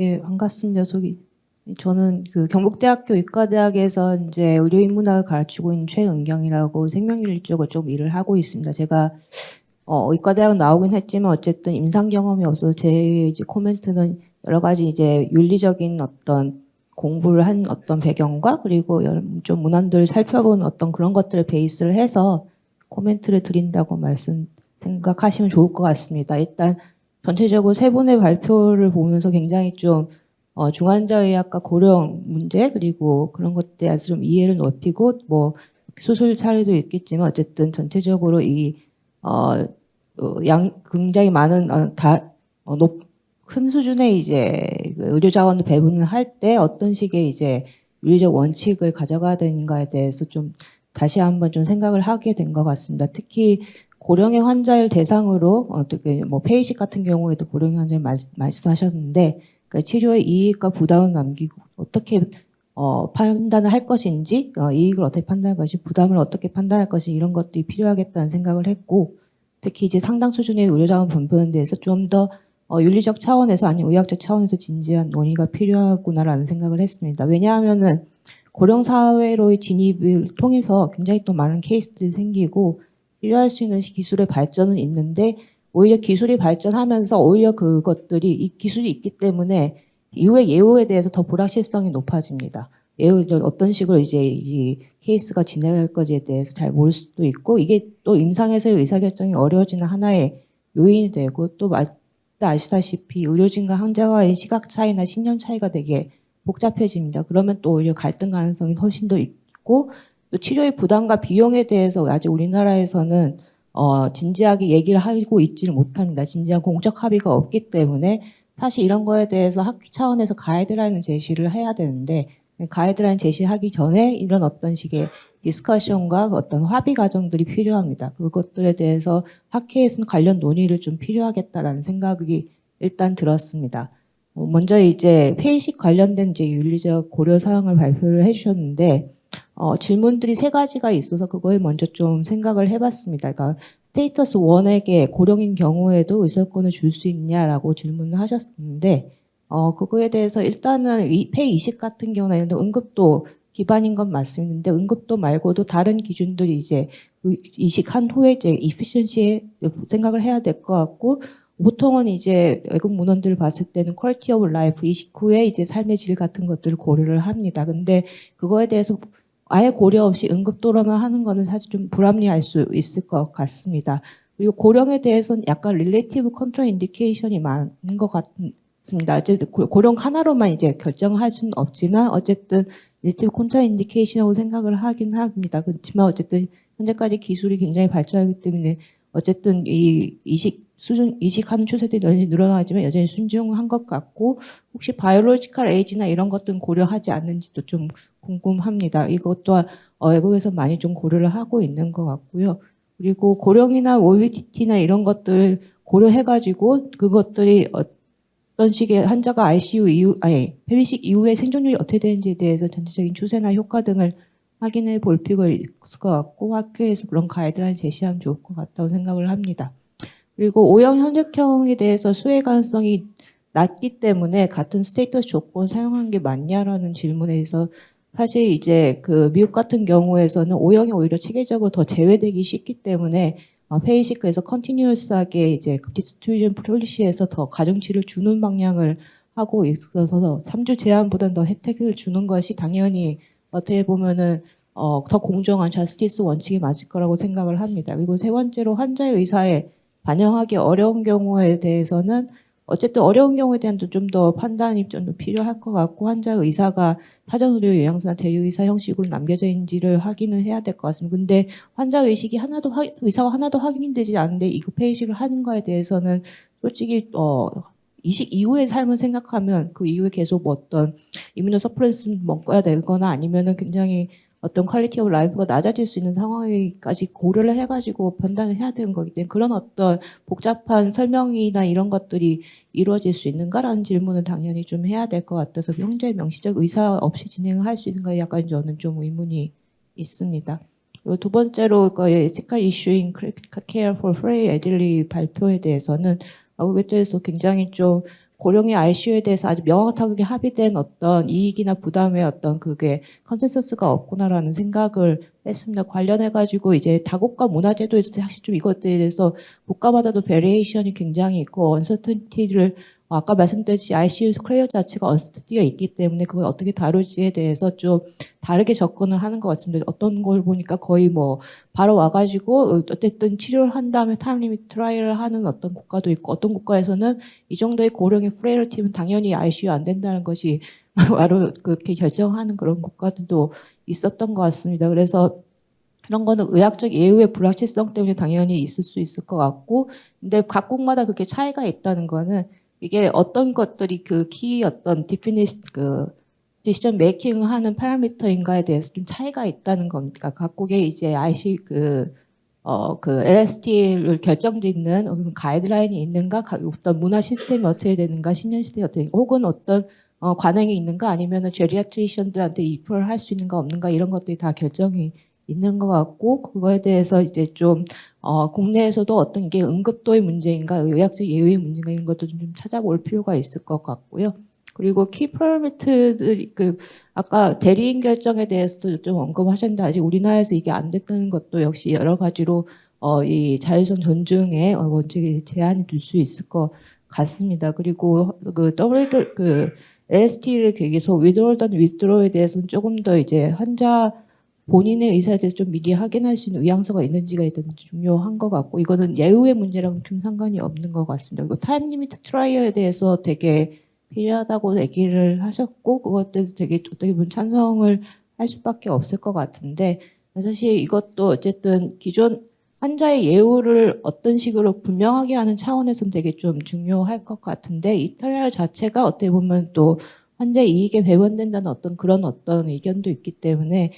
예, 반갑습니다. 저는 그 경북대학교 의과대학에서 이제 의료인문학을 가르치고 있는 최은경이라고 생명윤리 쪽을 좀 일을 하고 있습니다. 제가 의과대학 나오긴 했지만 어쨌든 임상 경험이 없어서 제 이제 코멘트는 여러 가지 이제 윤리적인 어떤 공부를 한 어떤 배경과 그리고 좀 문헌들 살펴본 어떤 그런 것들을 베이스를 해서 코멘트를 드린다고 생각하시면 좋을 것 같습니다. 일단 전체적으로 세 분의 발표를 보면서 굉장히 좀 중환자의학과 고령 문제 그리고 그런 것에 대해서 좀 이해를 높이고 뭐 수술 사례도 있겠지만 어쨌든 전체적으로 어, 굉장히 많은 큰 수준의 이제 그 의료 자원을 배분을 할 때 어떤 식의 이제 윤리적 원칙을 가져가야 되는가에 대해서 좀 다시 한번 좀 생각을 하게 된 것 같습니다. 특히 고령의 환자를 대상으로 어떻게 뭐 폐이식 같은 경우에도 고령의 환자를 말씀하셨는데 그러니까 치료의 이익과 부담을 남기고 어떻게 판단을 할 것인지 이익을 어떻게 판단할 것인지 부담을 어떻게 판단할 것인지 이런 것들이 필요하겠다는 생각을 했고 특히 이제 상당 수준의 의료자원 분배에 대해서 좀 더 윤리적 차원에서 아니면 의학적 차원에서 진지한 논의가 필요하구나라는 생각을 했습니다. 왜냐하면은 고령 사회로의 진입을 통해서 굉장히 또 많은 케이스들이 생기고 필요할 수 있는 기술의 발전은 있는데 오히려 기술이 발전하면서 오히려 그것들이 이 기술이 있기 때문에 이후의 예후에 대해서 더 불확실성이 높아집니다. 예후 어떤 식으로 이제 이 케이스가 진행할 것에 대해서 잘 모를 수도 있고 이게 또 임상에서의 의사결정이 어려워지는 하나의 요인이 되고 또 아시다시피 의료진과 환자와의 시각 차이나 신념 차이가 되게 복잡해집니다. 그러면 또 오히려 갈등 가능성이 훨씬 더 있고 또 치료의 부담과 비용에 대해서 아직 우리나라에서는 진지하게 얘기를 하고 있지를 못합니다. 진지한 공적 합의가 없기 때문에 사실 이런 거에 대해서 학회 차원에서 가이드라인을 제시를 해야 되는데 가이드라인 제시하기 전에 이런 어떤 식의 디스커션과 어떤 합의 과정들이 필요합니다. 그것들에 대해서 학회에서는 관련 논의를 좀 필요하겠다라는 생각이 일단 들었습니다. 먼저 이제 폐의식 관련된 이제 윤리적 고려 사항을 발표를 해주셨는데 질문들이 세 가지가 있어서 그거에 먼저 좀 생각을 해봤습니다. 그러니까 스테이터스 1에게 고령인 경우에도 의사권을 줄 수 있냐라고 질문을 하셨는데 그거에 대해서 일단은 폐이식 같은 경우는 응급도 기반인 건 맞습니다. 응급도 말고도 다른 기준들이 이제 그 이식한 후에 이제 이피션시에 생각을 해야 될 것 같고 보통은 이제 외국 문헌들을 봤을 때는 퀄리티 오브 라이프 이식 후에 이제 삶의 질 같은 것들을 고려를 합니다. 근데 그거에 대해서 아예 고려 없이 응급도로만 하는 거는 사실 좀 불합리할 수 있을 것 같습니다. 그리고 고령에 대해서는 약간 릴레이티브 컨트롤 인디케이션이 많은 것 같습니다. 어쨌든 고령 하나로만 이제 결정할 수는 없지만 어쨌든 릴레이티브 컨트롤 인디케이션이라고 생각을 하긴 합니다. 그렇지만 어쨌든 현재까지 기술이 굉장히 발전하기 때문에 어쨌든 이 이식하는 추세들이 여전히 늘어나지만 여전히 순중한 것 같고 혹시 바이올로지컬 에이지나 이런 것들은 고려하지 않는지도 좀 궁금합니다. 이것도 외국에서 많이 좀 고려를 하고 있는 것 같고요. 그리고 고령이나 모빌리티나 이런 것들 고려해가지고 그것들이 어떤 식의 환자가 ICU 이후, 아니, 폐위식 이후에 생존율이 어떻게 되는지에 대해서 전체적인 추세나 효과 등을 확인해 볼 필요가 있을 것 같고 학회에서 그런 가이드라인 제시하면 좋을 것 같다고 생각을 합니다. 그리고 O형 현역형에 대해서 수혜 가능성이 낮기 때문에 같은 스테이터스 조건 사용한 게 맞냐라는 질문에 대해서 사실 이제 그 미국 같은 경우에서는 O형이 오히려 체계적으로 더 제외되기 쉽기 때문에 페이시크에서 컨티뉴어스하게 이제 디스트리뷰션 폴리시에서 더 가중치를 주는 방향을 하고 있어서 3주 제한보다는 더 혜택을 주는 것이 당연히 어떻게 보면은 더 공정한 자스티스 원칙에 맞을 거라고 생각을 합니다. 그리고 세 번째로 환자의 의사에 반영하기 어려운 경우에 대해서는 어쨌든 어려운 경우에 대한 좀 더 판단이 좀 더 필요할 것 같고 환자 의사가 사전 의료 요양서나 대리의사 형식으로 남겨져 있는지를 확인을 해야 될 것 같습니다. 근데 환자 의식이 의사가 하나도 확인되지 않는데 이급회의식을 하는 거에 대해서는 솔직히 이식 이후의 삶을 생각하면 그 이후에 계속 뭐 어떤 이뮤노 서프레스 먹어야 되거나 아니면은 굉장히 어떤 퀄리티 오브 라이프가 낮아질 수 있는 상황까지 고려를 해가지고 판단을 해야 되는 거기 때문에 그런 어떤 복잡한 설명이나 이런 것들이 이루어질 수 있는가라는 질문은 당연히 좀 해야 될 것 같아서 형제 명시적 의사 없이 진행을 할 수 있는가 약간 저는 좀 의문이 있습니다. 그리고 두 번째로 그 ethical issue in care for frail elderly 발표에 대해서는 그에 대해서 굉장히 좀 고령의 ICU에 대해서 아주 명확하게 합의된 어떤 이익이나 부담의 어떤 그게 컨센서스가 없구나라는 생각을 했습니다. 관련해가지고 이제 다국가 문화제도에서 사실 좀 이것들에 대해서 국가마다도 베리에이션이 굉장히 있고 언서턴티를 아까 말씀드렸듯이 ICU 클리어 자체가 언서턴티가 있기 때문에 그걸 어떻게 다룰지에 대해서 좀 다르게 접근을 하는 것 같습니다. 어떤 걸 보니까 거의 뭐 바로 와가지고 어쨌든 치료를 한 다음에 타임 리미트 트라이얼을 하는 어떤 국가도 있고 어떤 국가에서는 이 정도의 고령의 프레일티면 당연히 ICU 안 된다는 것이 바로 그렇게 결정하는 그런 국가들도 있었던 것 같습니다. 그래서 그런 거는 의학적 예우의 불확실성 때문에 당연히 있을 수 있을 것 같고, 근데 각국마다 그렇게 차이가 있다는 거는 이게 어떤 것들이 그 키 어떤 디피니시 그 디시전 메이킹을 하는 파라미터인가에 대해서 좀 차이가 있다는 겁니다. 각국의 이제 IC 그 LST를 결정짓는 가이드라인이 있는가, 어떤 문화 시스템이 어떻게 되는가, 신년 시스템이 어떻게 되는가, 혹은 어떤 관행이 있는가, 아니면은 제리아트리션들한테 입프를 할 수 있는가 없는가 이런 것들이 다 결정이 있는 것 같고, 그거에 대해서 이제 좀 국내에서도 어떤 게 응급도의 문제인가, 의학적 예외의 문제인가 이런 것도 좀 찾아볼 필요가 있을 것 같고요. 그리고 키 퍼미트들이 아까 대리인 결정에 대해서도 좀 언급하셨는데 아직 우리나라에서 이게 안 됐다는 것도 역시 여러 가지로 이 자율성 존중의 원칙에 제한이 둘 수 있을 것 같습니다. 그리고 LST를 계속 withdrawal withdraw에 대해서는 조금 더 이제 환자 본인의 의사에 대해서 좀 미리 확인할 수 있는 의향서가 있는지가 일단 중요한 것 같고, 이거는 예우의 문제랑 좀 상관이 없는 것 같습니다. 그리고 타임 리미트 트라이얼에 대해서 되게 필요하다고 얘기를 하셨고, 그것도 되게 어떻게 보면 찬성을 할 수밖에 없을 것 같은데, 사실 이것도 어쨌든 기존 환자의 예우를 어떤 식으로 분명하게 하는 차원에서는 되게 좀 중요할 것 같은데, 이 트라이얼 자체가 어떻게 보면 또 환자의 이익에 배분된다는 어떤 그런 어떤 의견도 있기 때문에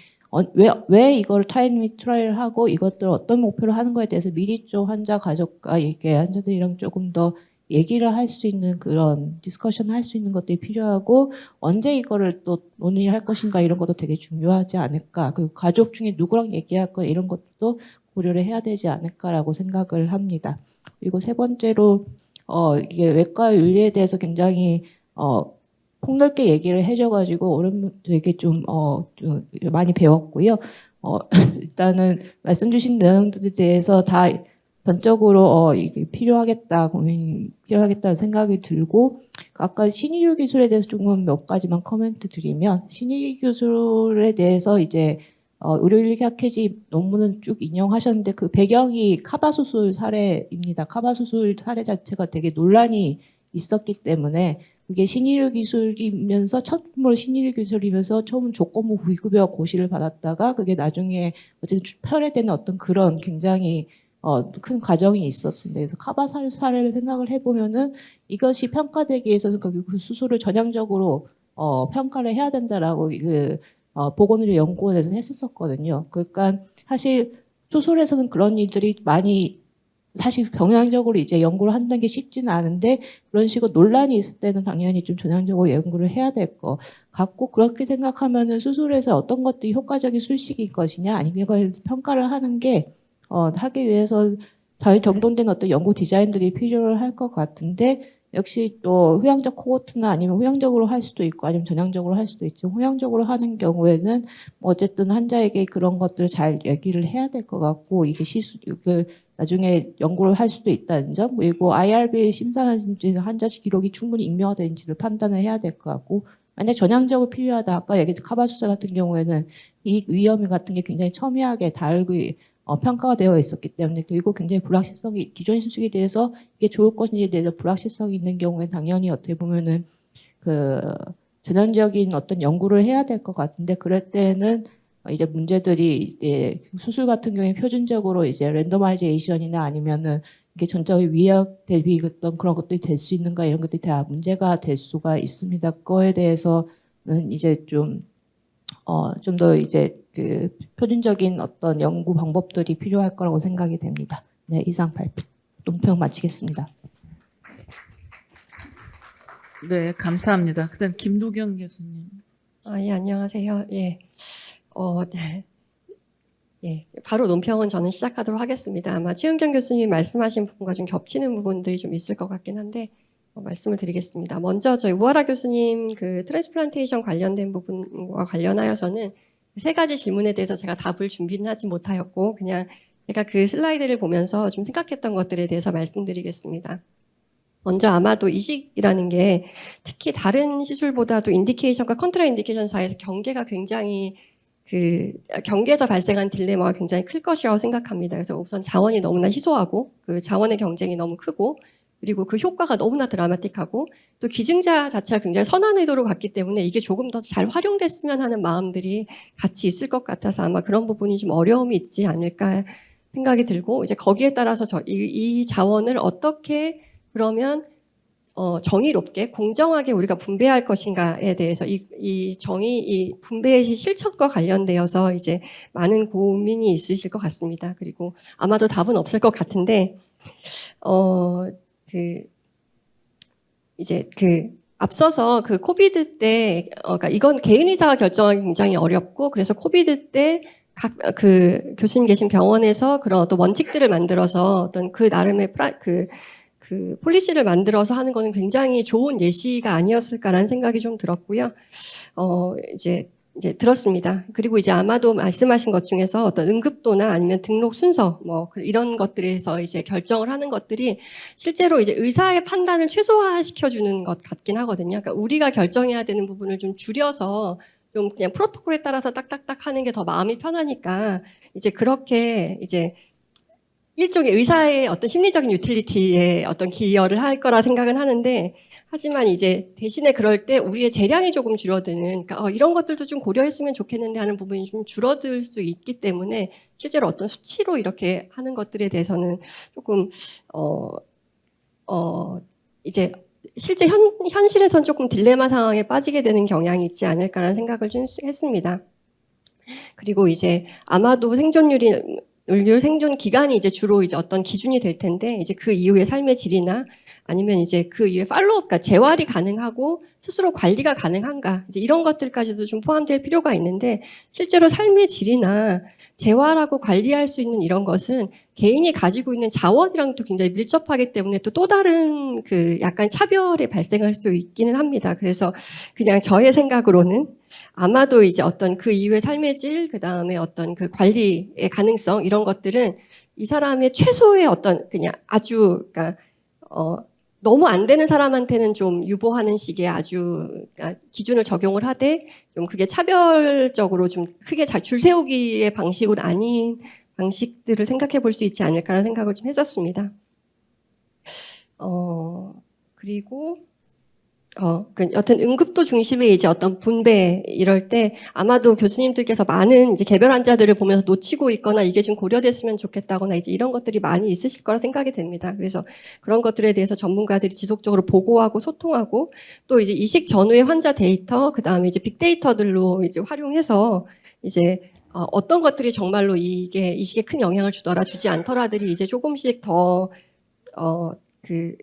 왜 이걸 타임 리미트 트라이얼 하고 이것들을 어떤 목표로 하는 거에 대해서 미리 좀 환자 가족과 이게 환자들이랑 조금 더 얘기를 할 수 있는 그런 디스커션 할 수 있는 것들이 필요하고, 언제 이거를 또 논의할 것인가 이런 것도 되게 중요하지 않을까. 그리고 가족 중에 누구랑 얘기할 거 이런 것도 고려를 해야 되지 않을까라고 생각을 합니다. 그리고 세 번째로 이게 외과 윤리에 대해서 굉장히 폭넓게 얘기를 해줘가지고 되게 좀 많이 배웠고요. 일단은 말씀 주신 내용들에 대해서 다 전적으로 이게 필요하겠다, 고민이 필요하겠다는 생각이 들고, 아까 신의료 기술에 대해서 조금 몇 가지만 코멘트 드리면, 신의료 기술에 대해서 이제 의료인력학회지 논문은 쭉 인용하셨는데 그 배경이 카바 수술 사례입니다. 카바 수술 사례 자체가 되게 논란이 있었기 때문에 그게 신의료 기술이면서 처음으로 신의료 기술이면서 처음 조건부 비급여 고시를 받았다가 그게 나중에 어쨌든 철회되는 어떤 그런 굉장히 큰 과정이 있었습니다. 그래서 카바 사례를 생각을 해보면은 이것이 평가되기 위해서는 그 수술을 전향적으로 평가를 해야 된다라고 보건의료 연구원에서 했었거든요. 그러니까 사실 수술에서는 그런 일들이 많이 사실 병량적으로 이제 연구를 한다는 게 쉽지는 않은데 그런 식으로 논란이 있을 때는 당연히 좀 전향적으로 연구를 해야 될 것 같고, 그렇게 생각하면은 수술에서 어떤 것들이 효과적인 술식일 것이냐 아니면 이걸 평가를 하는 게 하기 위해서 잘 정돈된 어떤 연구 디자인들이 필요할 것 같은데, 역시 또 후양적 코호트나 아니면 후양적으로 할 수도 있고 아니면 전향적으로 할 수도 있죠. 후양적으로 하는 경우에는 어쨌든 환자에게 그런 것들을 잘 얘기를 해야 될 것 같고, 이게 나중에 연구를 할 수도 있다는 점, 그리고 IRB 심사하는 환자 기록이 충분히 익명화되는지를 판단을 해야 될 것 같고, 만약 전향적으로 필요하다, 아까 얘기했던 카바수사 같은 경우에는 이 위험 같은 게 굉장히 첨예하게 다르게 평가가 되어 있었기 때문에, 그리고 굉장히 불확실성이 기존 수식에 대해서 이게 좋을 것인지에 대해서 불확실성이 있는 경우에 당연히 어떻게 보면은 그 전향적인 어떤 연구를 해야 될 것 같은데, 그럴 때는 이제 문제들이 이제 수술 같은 경우에 표준적으로 이제 랜더마이제이션이나 아니면은 이게 전적인 위약 대비 어떤 그런 것들이 될 수 있는가 이런 것들이 다 문제가 될 수가 있습니다. 그거에 대해서는 이제 좀 더 이제 그 표준적인 어떤 연구 방법들이 필요할 거라고 생각이 됩니다. 네, 이상 발표 논평 마치겠습니다. 네, 감사합니다. 그다음 김도경 교수님. 예, 안녕하세요. 예. 네. 예. 바로 논평은 저는 시작하도록 하겠습니다. 아마 최은경 교수님이 말씀하신 부분과 좀 겹치는 부분들이 좀 있을 것 같긴 한데, 말씀을 드리겠습니다. 먼저 저희 우하라 교수님 그 트랜스플란테이션 관련된 부분과 관련하여서는 세 가지 질문에 대해서 제가 답을 준비는 하지 못하였고 그냥 제가 그 슬라이드를 보면서 좀 생각했던 것들에 대해서 말씀드리겠습니다. 먼저 아마도 이식이라는 게 특히 다른 시술보다도 인디케이션과 컨트라 인디케이션 사이에서 경계가 굉장히 경계에서 발생한 딜레마가 굉장히 클 것이라고 생각합니다. 그래서 우선 자원이 너무나 희소하고 그 자원의 경쟁이 너무 크고 그리고 그 효과가 너무나 드라마틱하고 또 기증자 자체가 굉장히 선한 의도로 갔기 때문에 이게 조금 더 잘 활용됐으면 하는 마음들이 같이 있을 것 같아서 아마 그런 부분이 좀 어려움이 있지 않을까 생각이 들고 이제 거기에 따라서 이 자원을 어떻게 그러면 정의롭게 공정하게 우리가 분배할 것인가에 대해서 이 분배의 실천과 관련되어서 이제 많은 고민이 있으실 것 같습니다. 그리고 아마도 답은 없을 것 같은데 앞서서 그 코비드 때 그러니까 이건 개인 의사가 결정하기 굉장히 어렵고 그래서 코비드 때 그 교수님 계신 병원에서 그런 어떤 원칙들을 만들어서 어떤 그 나름의 그 폴리시를 만들어서 하는 거는 굉장히 좋은 예시가 아니었을까라는 생각이 좀 들었고요. 이제 들었습니다. 그리고 이제 아마도 말씀하신 것 중에서 어떤 응급도나 아니면 등록 순서 뭐 이런 것들에서 이제 결정을 하는 것들이 실제로 이제 의사의 판단을 최소화시켜주는 것 같긴 하거든요. 그러니까 우리가 결정해야 되는 부분을 좀 줄여서 좀 그냥 프로토콜에 따라서 딱딱딱 하는 게 더 마음이 편하니까 이제 그렇게 이제 일종의 의사의 어떤 심리적인 유틸리티에 어떤 기여를 할 거라 생각은 하는데 하지만 이제 대신에 그럴 때 우리의 재량이 조금 줄어드는 그러니까 이런 것들도 좀 고려했으면 좋겠는데 하는 부분이 좀 줄어들 수 있기 때문에 실제로 어떤 수치로 이렇게 하는 것들에 대해서는 조금 이제 실제 현실에선 조금 딜레마 상황에 빠지게 되는 경향이 있지 않을까라는 생각을 좀 했습니다. 그리고 이제 아마도 생존 기간이 이제 주로 이제 어떤 기준이 될 텐데, 이제 그 이후의 삶의 질이나 아니면 이제 그 이후에 팔로우업, 그러니까 재활이 가능하고 스스로 관리가 가능한가, 이제 이런 것들까지도 좀 포함될 필요가 있는데, 실제로 삶의 질이나 재활하고 관리할 수 있는 이런 것은 개인이 가지고 있는 자원이랑도 굉장히 밀접하기 때문에 또 다른 그 약간 차별이 발생할 수 있기는 합니다. 그래서 그냥 저의 생각으로는 아마도 이제 어떤 그 이후의 삶의 질, 그 다음에 어떤 그 관리의 가능성, 이런 것들은 이 사람의 최소의 어떤 그냥 아주, 그러니까, 너무 안 되는 사람한테는 좀 유보하는 식의 아주 그러니까 기준을 적용을 하되 좀 그게 차별적으로 좀 크게 줄 세우기의 방식은 아닌 방식들을 생각해 볼 수 있지 않을까라는 생각을 좀 했었습니다. 그리고 여튼 응급도 중심의 이제 어떤 분배 이럴 때 아마도 교수님들께서 많은 이제 개별 환자들을 보면서 놓치고 있거나 이게 좀 고려됐으면 좋겠다거나 이제 이런 것들이 많이 있으실 거라 생각이 됩니다. 그래서 그런 것들에 대해서 전문가들이 지속적으로 보고하고 소통하고 또 이제 이식 전후의 환자 데이터 그다음에 이제 빅데이터들로 이제 활용해서 이제 어떤 것들이 정말로 이게 이식에 큰 영향을 주지 않더라들이 이제 조금씩 더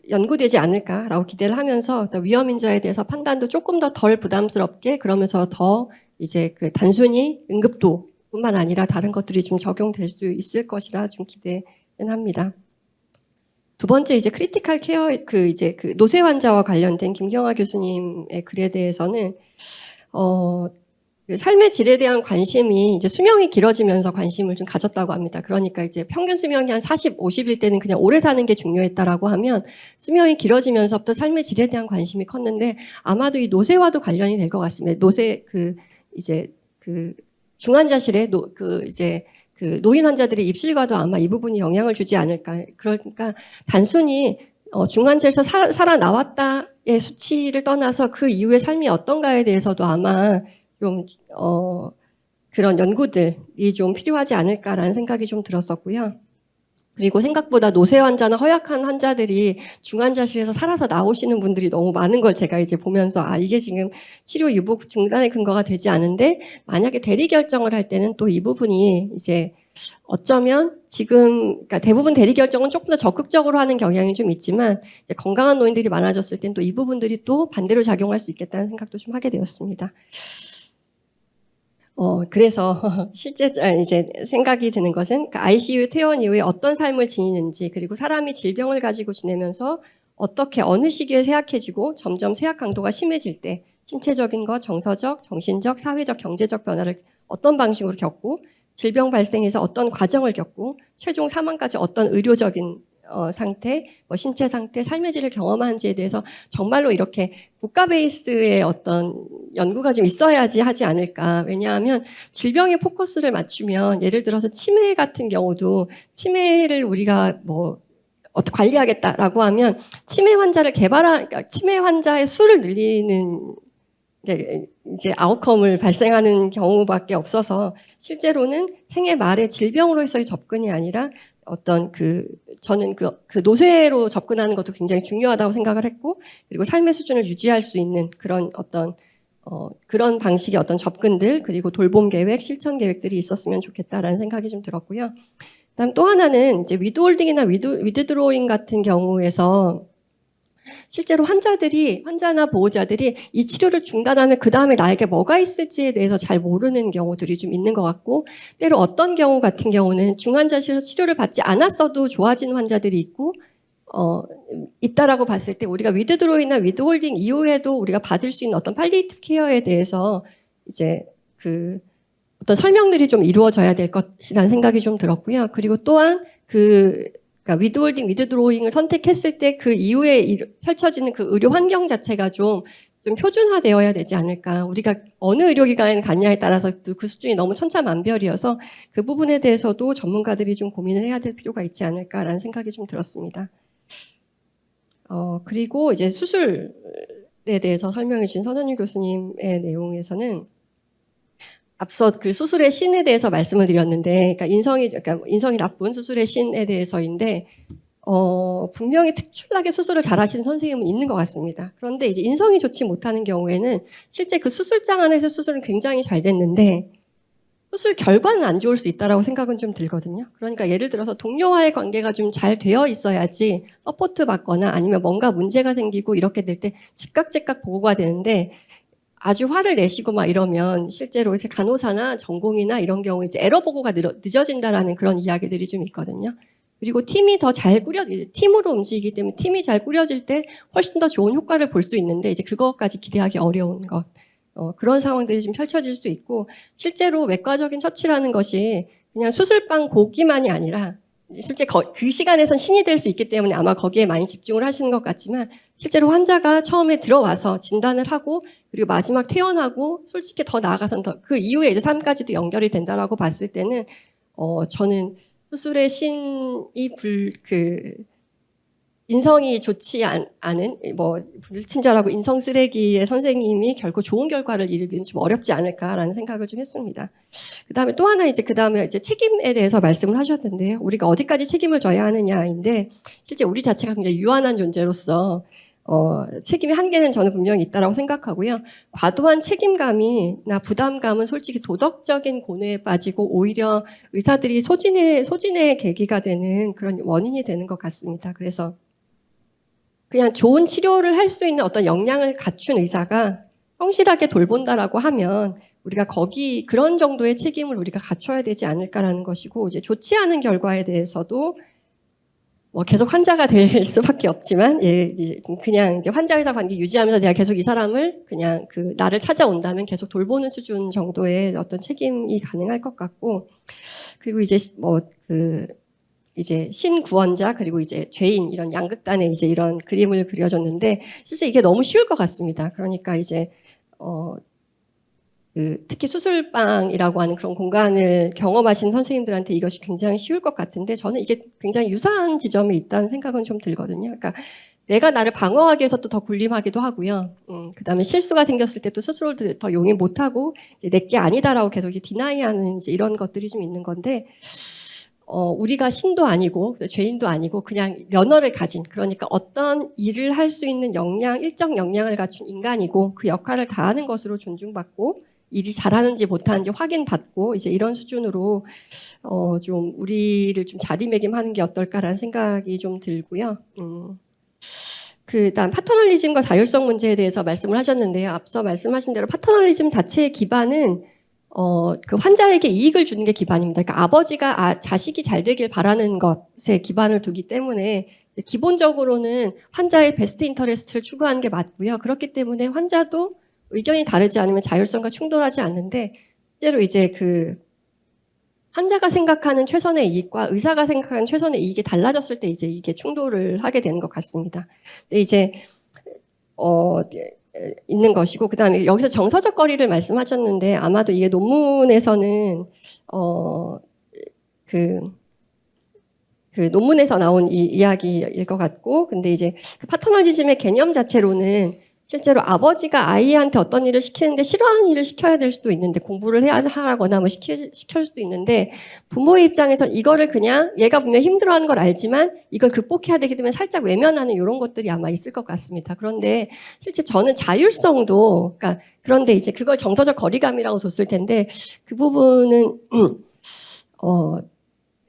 연구되지 않을까라고 기대를 하면서 위험 인자에 대해서 판단도 조금 더 덜 부담스럽게 그러면서 더 이제 그 단순히 응급도뿐만 아니라 다른 것들이 좀 적용될 수 있을 것이라 좀 기대는 합니다. 두 번째 이제 크리티컬 케어 이제 그 노쇠 환자와 관련된 김경화 교수님의 글에 대해서는 그 삶의 질에 대한 관심이 이제 수명이 길어지면서 관심을 좀 가졌다고 합니다. 그러니까 이제 평균 수명이 한 40, 50일 때는 그냥 오래 사는 게 중요했다라고 하면 수명이 길어지면서부터 삶의 질에 대한 관심이 컸는데 아마도 이 노쇠와도 관련이 될 것 같습니다. 노쇠 이제 중환자실에 노인 환자들의 입실과도 아마 이 부분이 영향을 주지 않을까. 그러니까 단순히 중환자에서 살아나왔다의 수치를 떠나서 그 이후의 삶이 어떤가에 대해서도 아마 좀 그런 연구들이 좀 필요하지 않을까라는 생각이 좀 들었었고요. 그리고 생각보다 노쇠 환자나 허약한 환자들이 중환자실에서 살아서 나오시는 분들이 너무 많은 걸 제가 이제 보면서 이게 지금 치료 유복 중단의 근거가 되지 않은데 만약에 대리 결정을 할 때는 또 이 부분이 이제 어쩌면 지금 그러니까 대부분 대리 결정은 조금 더 적극적으로 하는 경향이 좀 있지만 이제 건강한 노인들이 많아졌을 땐 또 이 부분들이 또 반대로 작용할 수 있겠다는 생각도 좀 하게 되었습니다. 그래서 실제 이제 생각이 드는 것은 ICU 퇴원 이후에 어떤 삶을 지니는지 그리고 사람이 질병을 가지고 지내면서 어떻게 어느 시기에 쇠약해지고 점점 쇠약 강도가 심해질 때 신체적인 것, 정서적, 정신적, 사회적, 경제적 변화를 어떤 방식으로 겪고 질병 발생에서 어떤 과정을 겪고 최종 사망까지 어떤 의료적인 상태, 뭐 신체 상태, 삶의 질을 경험하는지에 대해서 정말로 이렇게 국가 베이스의 어떤 연구가 좀 있어야지 하지 않을까. 왜냐하면 질병에 포커스를 맞추면 예를 들어서 치매 같은 경우도 치매를 우리가 뭐 어떻게 관리하겠다라고 하면 치매 환자를 그러니까 치매 환자의 수를 늘리는 이제 아웃컴을 발생하는 경우밖에 없어서 실제로는 생애 말에 질병으로서의 접근이 아니라 어떤 저는 그 노쇠로 접근하는 것도 굉장히 중요하다고 생각을 했고, 그리고 삶의 수준을 유지할 수 있는 그런 어떤 그런 방식의 어떤 접근들, 그리고 돌봄 계획, 실천 계획들이 있었으면 좋겠다라는 생각이 좀 들었고요. 그다음 또 하나는 이제 위드홀딩이나 위드드로잉 같은 경우에서 실제로 환자나 보호자들이 이 치료를 중단하면 그 다음에 나에게 뭐가 있을지에 대해서 잘 모르는 경우들이 좀 있는 것 같고, 때로 어떤 경우 같은 경우는 중환자실에서 치료를 받지 않았어도 좋아지는 환자들이 있다라고 봤을 때 우리가 위드드로이나 위드홀딩 이후에도 우리가 받을 수 있는 어떤 팔리에이티브 케어에 대해서 이제 어떤 설명들이 좀 이루어져야 될 것이라는 생각이 좀 들었고요. 그리고 또한 그러니까 위드홀딩, 위드드로잉을 선택했을 때 그 이후에 펼쳐지는 그 의료 환경 자체가 좀 표준화되어야 되지 않을까. 우리가 어느 의료기관에 갔냐에 따라서 그 수준이 너무 천차만별이어서 그 부분에 대해서도 전문가들이 좀 고민을 해야 될 필요가 있지 않을까라는 생각이 좀 들었습니다. 그리고 이제 수술에 대해서 설명해 주신 선현유 교수님의 내용에서는 앞서 그 수술의 신에 대해서 말씀을 드렸는데, 그러니까 인성이 나쁜 수술의 신에 대해서인데, 분명히 특출나게 수술을 잘하시는 선생님은 있는 것 같습니다. 그런데 이제 인성이 좋지 못하는 경우에는 실제 그 수술장 안에서 수술은 굉장히 잘 됐는데, 수술 결과는 안 좋을 수 있다라고 생각은 좀 들거든요. 그러니까 예를 들어서 동료와의 관계가 좀 잘 되어 있어야지 서포트 받거나 아니면 뭔가 문제가 생기고 이렇게 될 때 즉각 보고가 되는데, 아주 화를 내시고 막 이러면 실제로 이제 간호사나 전공이나 이런 경우 이제 에러 보고가 늦어진다라는 그런 이야기들이 좀 있거든요. 그리고 팀이 더 잘 팀으로 움직이기 때문에 팀이 잘 꾸려질 때 훨씬 더 좋은 효과를 볼 수 있는데 이제 그것까지 기대하기 어려운 것. 그런 상황들이 좀 펼쳐질 수 있고, 실제로 외과적인 처치라는 것이 그냥 수술방 보기만이 아니라 실제 그 시간에선 신이 될 수 있기 때문에 아마 거기에 많이 집중을 하시는 것 같지만, 실제로 환자가 처음에 들어와서 진단을 하고 그리고 마지막 퇴원하고 솔직히 더 나아가서는 그 이후에 이제 삶까지도 연결이 된다라고 봤을 때는 저는 수술의 신이 인성이 좋지 않은 뭐 불친절하고 인성 쓰레기의 선생님이 결코 좋은 결과를 이루기는 좀 어렵지 않을까라는 생각을 좀 했습니다. 그다음에 또 하나 그다음에 책임에 대해서 말씀을 하셨는데요. 우리가 어디까지 책임을 져야 하느냐인데, 실제 우리 자체가 굉장히 유한한 존재로서 책임의 한계는 저는 분명히 있다라고 생각하고요. 과도한 책임감이나 부담감은 솔직히 도덕적인 고뇌에 빠지고 오히려 의사들이 소진의 계기가 되는 그런 원인이 되는 것 같습니다. 그래서 그냥 좋은 치료를 할 수 있는 어떤 역량을 갖춘 의사가 성실하게 돌본다라고 하면 우리가 그런 정도의 책임을 우리가 갖춰야 되지 않을까라는 것이고, 이제 좋지 않은 결과에 대해서도 뭐 계속 환자가 될 수밖에 없지만, 그냥 이제 환자-의사 관계 유지하면서 내가 계속 이 사람을 그냥 나를 찾아온다면 계속 돌보는 수준 정도의 어떤 책임이 가능할 것 같고, 그리고 이제 이제 신구원자 그리고 이제 죄인 이런 양극단의 이제 이런 그림을 그려줬는데, 실제 이게 너무 쉬울 것 같습니다. 그러니까 이제 특히 수술방이라고 하는 그런 공간을 경험하신 선생님들한테 이것이 굉장히 쉬울 것 같은데, 저는 이게 굉장히 유사한 지점이 있다는 생각은 좀 들거든요. 그러니까 내가 나를 방어하기 위해서 또 더 군림하기도 하고요. 그다음에 실수가 생겼을 때 또 스스로도 더 용인 못하고 내게 아니다라고 계속 디나이하는 이제 이런 것들이 좀 있는 건데, 우리가 신도 아니고 죄인도 아니고 그냥 면허를 가진, 그러니까 어떤 일을 할 수 있는 일정 역량을 갖춘 인간이고 그 역할을 다하는 것으로 존중받고 일이 잘하는지 못하는지 확인받고 이제 이런 수준으로 좀 우리를 좀 자리매김하는 게 어떨까라는 생각이 좀 들고요. 그다음 파터널리즘과 자율성 문제에 대해서 말씀을 하셨는데요. 앞서 말씀하신 대로 파터널리즘 자체의 기반은 그 환자에게 이익을 주는 게 기반입니다. 그러니까 아버지가 자식이 잘 되길 바라는 것에 기반을 두기 때문에 기본적으로는 환자의 베스트 인터레스트를 추구하는 게 맞고요. 그렇기 때문에 환자도 의견이 다르지 않으면 자율성과 충돌하지 않는데 실제로 이제 그 환자가 생각하는 최선의 이익과 의사가 생각하는 최선의 이익이 달라졌을 때 이제 이게 충돌을 하게 되는 것 같습니다. 근데 이제 있는 것이고 그다음에 여기서 정서적 거리를 말씀하셨는데 아마도 이게 논문에서는 그 논문에서 나온 이 이야기일 것 같고 근데 이제 그 파터널리즘의 개념 자체로는 실제로 아버지가 아이한테 어떤 일을 시키는데 싫어하는 일을 시켜야 될 수도 있는데 공부를 해야 하거나 뭐 시킬 수도 있는데 부모의 입장에서 이거를 그냥 얘가 분명 힘들어하는 걸 알지만 이걸 극복해야 되기 때문에 살짝 외면하는 이런 것들이 아마 있을 것 같습니다. 그런데 실제 저는 자율성도 그러니까 그런데 이제 그걸 정서적 거리감이라고 뒀을 텐데 그 부분은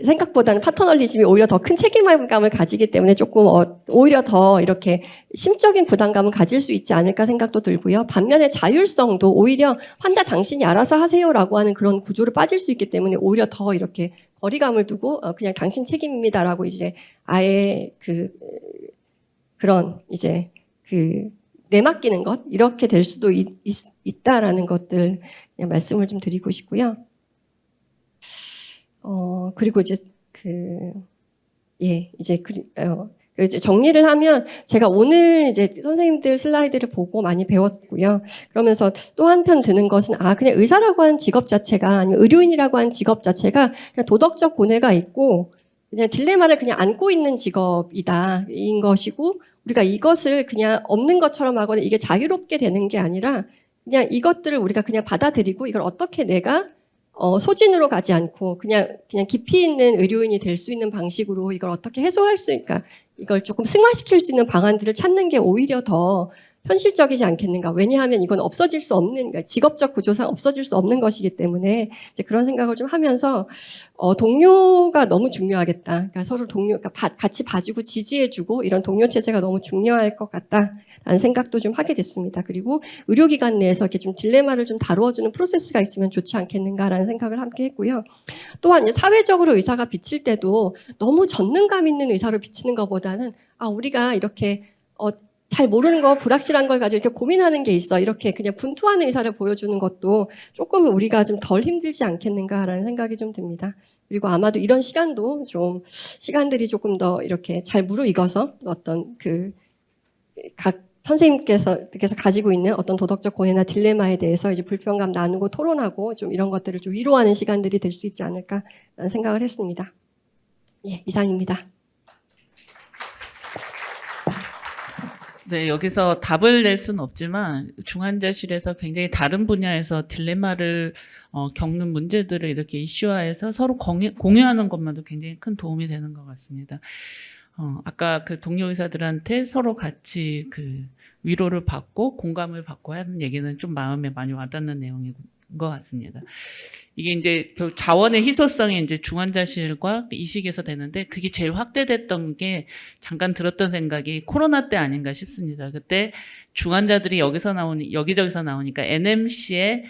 생각보다는 파터널리즘이 오히려 더 큰 책임감을 가지기 때문에 조금 오히려 더 이렇게 심적인 부담감을 가질 수 있지 않을까 생각도 들고요. 반면에 자율성도 오히려 환자 당신이 알아서 하세요라고 하는 그런 구조로 빠질 수 있기 때문에 오히려 더 이렇게 거리감을 두고 그냥 당신 책임입니다라고 이제 아예 그런 이제 내맡기는 것 이렇게 될 수도 있다라는 것들 그냥 말씀을 좀 드리고 싶고요. 그리고 이제 이제 정리를 하면 제가 오늘 이제 선생님들 슬라이드를 보고 많이 배웠고요. 그러면서 또 한편 드는 것은 그냥 의사라고 하는 직업 자체가 아니면 의료인이라고 하는 직업 자체가 그냥 도덕적 고뇌가 있고 그냥 딜레마를 그냥 안고 있는 직업인 것이고 우리가 이것을 그냥 없는 것처럼 하거나 이게 자유롭게 되는 게 아니라 그냥 이것들을 우리가 그냥 받아들이고 이걸 어떻게 내가 소진으로 가지 않고 그냥 깊이 있는 의료인이 될 수 있는 방식으로 이걸 어떻게 해소할 수, 그러니까 이걸 조금 승화시킬 수 있는 방안들을 찾는 게 오히려 더 현실적이지 않겠는가. 왜냐하면 이건 없어질 수 없는, 그러니까 직업적 구조상 없어질 수 없는 것이기 때문에 이제 그런 생각을 좀 하면서 동료가 너무 중요하겠다. 그러니까 서로 그러니까 같이 봐주고 지지해주고 이런 동료 체제가 너무 중요할 것 같다라는 생각도 좀 하게 됐습니다. 그리고 의료기관 내에서 이렇게 좀 딜레마를 좀 다루어주는 프로세스가 있으면 좋지 않겠는가라는 생각을 함께 했고요. 또한 이제 사회적으로 의사가 비칠 때도 너무 전능감 있는 의사로 비치는 것보다는 우리가 이렇게 잘 모르는 거, 불확실한 걸 가지고 이렇게 고민하는 게 있어. 이렇게 그냥 분투하는 의사를 보여주는 것도 조금 우리가 좀 덜 힘들지 않겠는가라는 생각이 좀 듭니다. 그리고 아마도 이런 시간들이 조금 더 이렇게 잘 무르익어서 어떤 각 선생님께서 가지고 있는 어떤 도덕적 고뇌나 딜레마에 대해서 이제 불편감 나누고 토론하고 좀 이런 것들을 좀 위로하는 시간들이 될 수 있지 않을까라는 생각을 했습니다. 예, 이상입니다. 네, 여기서 답을 낼 수는 없지만 중환자실에서 굉장히 다른 분야에서 딜레마를 겪는 문제들을 이렇게 이슈화해서 서로 공유하는 것만도 굉장히 큰 도움이 되는 것 같습니다. 아까 그 동료 의사들한테 서로 같이 위로를 받고 공감을 받고 하는 얘기는 좀 마음에 많이 와닿는 내용인 것 같습니다. 이게 이제 자원의 희소성이 이제 중환자실과 이식에서 되는데 그게 제일 확대됐던 게 잠깐 들었던 생각이 코로나 때 아닌가 싶습니다. 그때 중환자들이 여기저기서 나오니까 NMC에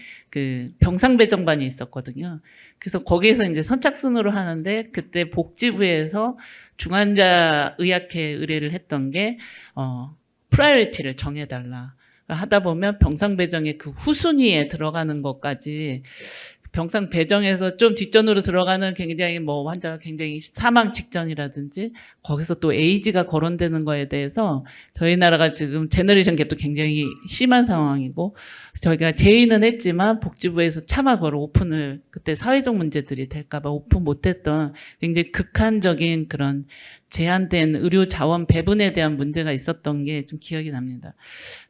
병상 배정반이 있었거든요. 그래서 거기에서 이제 선착순으로 하는데 그때 복지부에서 중환자 의학회 의뢰를 했던 게 프라이어리티를 정해달라. 하다 보면 병상 배정의 후순위에 들어가는 것까지 병상 배정에서 좀 뒷전으로 들어가는 굉장히 환자가 굉장히 사망 직전이라든지 거기서 또 에이지가 거론되는 거에 대해서 저희 나라가 지금 제너레이션 갭도 굉장히 심한 상황이고 저희가 제의는 했지만 복지부에서 차마 그걸 오픈을 그때 사회적 문제들이 될까봐 오픈 못했던 굉장히 극한적인 그런 제한된 의료 자원 배분에 대한 문제가 있었던 게 좀 기억이 납니다.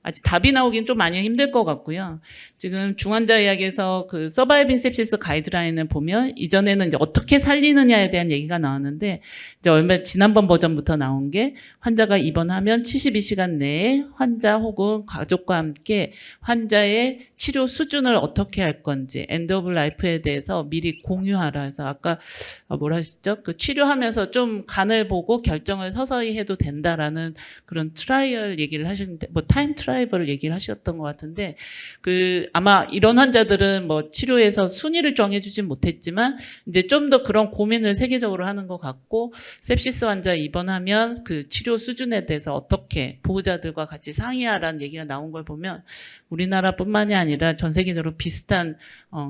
아직 답이 나오긴 좀 많이 힘들 것 같고요. 지금 중환자 이야기에서 서바이빙 sepsis 가이드라인을 보면 이전에는 이제 어떻게 살리느냐에 대한 얘기가 나왔는데 이제 지난번 버전부터 나온 게 환자가 입원하면 72시간 내에 환자 혹은 가족과 함께 환자의 치료 수준을 어떻게 할 건지 엔드 오브 라이프에 대해서 미리 공유하라 해서 아까 뭐라 하셨죠? 치료하면서 좀 간을 보고 갖고 결정을 서서히 해도 된다라는 그런 트라이얼 얘기를 하셨는데, 뭐 타임 트라이벌을 얘기를 하셨던 것 같은데, 아마 이런 환자들은 뭐 치료에서 순위를 정해주진 못했지만 이제 좀 더 그런 고민을 세계적으로 하는 것 같고, sepsis 환자 입원하면 그 치료 수준에 대해서 어떻게 보호자들과 같이 상의하라는 얘기가 나온 걸 보면 우리나라뿐만이 아니라 전 세계적으로 비슷한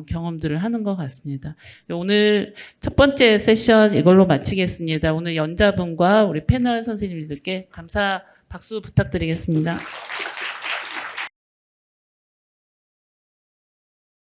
경험들을 하는 것 같습니다. 오늘 첫 번째 세션 이걸로 마치겠습니다. 오늘 연자분과 우리 패널 선생님들께 박수 부탁드리겠습니다.